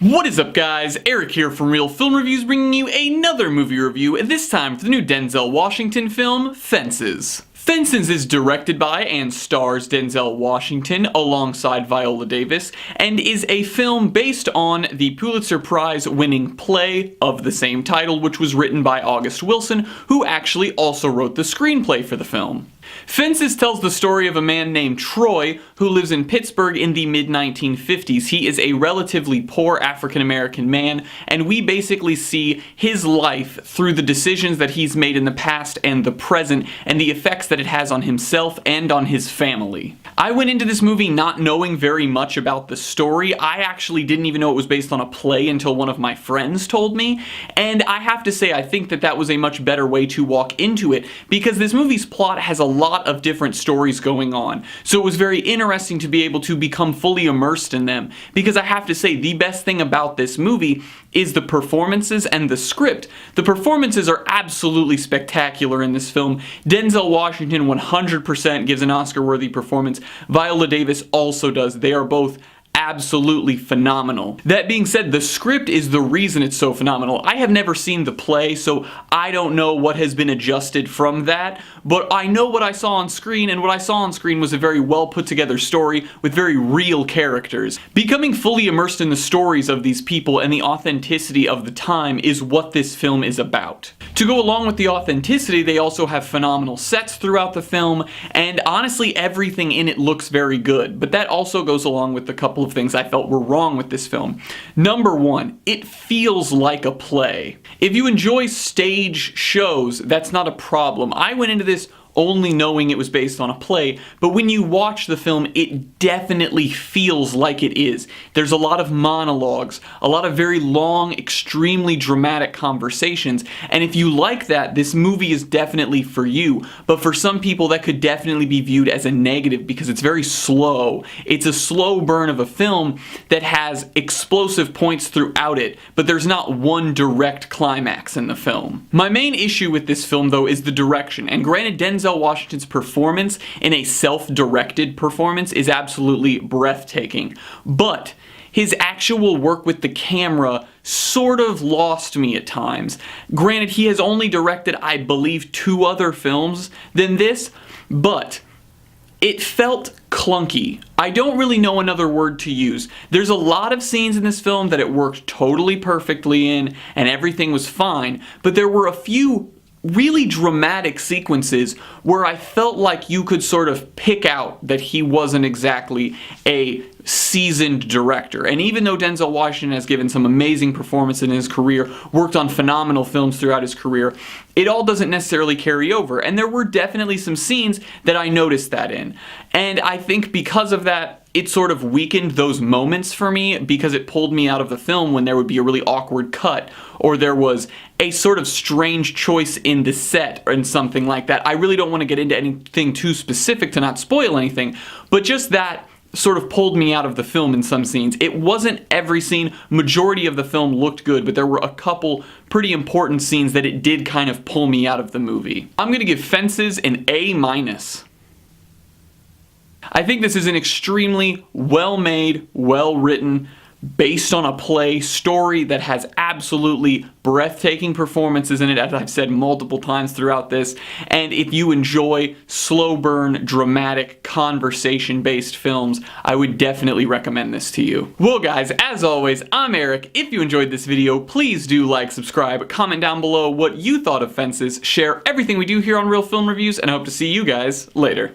What is up, guys? Eric here from Real Film Reviews, bringing you another movie review, this time for the new Denzel Washington film, Fences. Fences is directed by and stars Denzel Washington alongside Viola Davis, and is a film based on the Pulitzer Prize winning play of the same title, which was written by August Wilson, who actually also wrote the screenplay for the film. Fences tells the story of a man named Troy who lives in Pittsburgh in the mid-1950s. He is a relatively poor African-American man, and we basically see his life through the decisions that he's made in the past and the present, and the effects that it has on himself and on his family. I went into this movie not knowing very much about the story. I actually didn't even know it was based on a play until one of my friends told me, and I have to say I think that that was a much better way to walk into it, because this movie's plot has a lot of different stories going on. So it was very interesting to be able to become fully immersed in them, because I have to say the best thing about this movie is the performances and the script. The performances are absolutely spectacular in this film. Denzel Washington 100% gives an Oscar-worthy performance. Viola Davis also does. They are both absolutely phenomenal. That being said, the script is the reason it's so phenomenal. I have never seen the play, so I don't know what has been adjusted from that, but I know what I saw on screen, and what I saw on screen was a very well put together story with very real characters. Becoming fully immersed in the stories of these people and the authenticity of the time is what this film is about. To go along with the authenticity, they also have phenomenal sets throughout the film, and honestly everything in it looks very good, but that also goes along with the couple of things I felt were wrong with this film. Number one, it feels like a play. If you enjoy stage shows, that's not a problem. I went into this only knowing it was based on a play, but when you watch the film, it definitely feels like it is. There's a lot of monologues, a lot of very long, extremely dramatic conversations, and if you like that, this movie is definitely for you. But for some people, that could definitely be viewed as a negative because it's very slow. It's a slow burn of a film that has explosive points throughout it, but there's not one direct climax in the film. My main issue with this film, though, is the direction, and granted, Denzel Washington's performance in a self-directed performance is absolutely breathtaking, but his actual work with the camera sort of lost me at times. Granted, he has only directed, I believe, 2 other films than this, but it felt clunky. I don't really know another word to use. There's a lot of scenes in this film that it worked totally perfectly in, and everything was fine, but there were a few really dramatic sequences where I felt like you could sort of pick out that he wasn't exactly a seasoned director. And even though Denzel Washington has given some amazing performances in his career, worked on phenomenal films throughout his career, it all doesn't necessarily carry over. And there were definitely some scenes that I noticed that in. And I think because of that, it sort of weakened those moments for me, because it pulled me out of the film when there would be a really awkward cut, or there was a sort of strange choice in the set and something like that. I really don't want to get into anything too specific to not spoil anything, but just that sort of pulled me out of the film in some scenes. It wasn't every scene. Majority of the film looked good, but there were a couple pretty important scenes that it did kind of pull me out of the movie. I'm gonna give Fences an A-. I think this is an extremely well-made, well-written, based on a play story that has absolutely breathtaking performances in it, as I've said multiple times throughout this. And if you enjoy slow burn, dramatic, conversation-based films, I would definitely recommend this to you. Well guys, as always, I'm Eric. If you enjoyed this video, please do like, subscribe, comment down below what you thought of Fences, share everything we do here on Real Film Reviews, and I hope to see you guys later.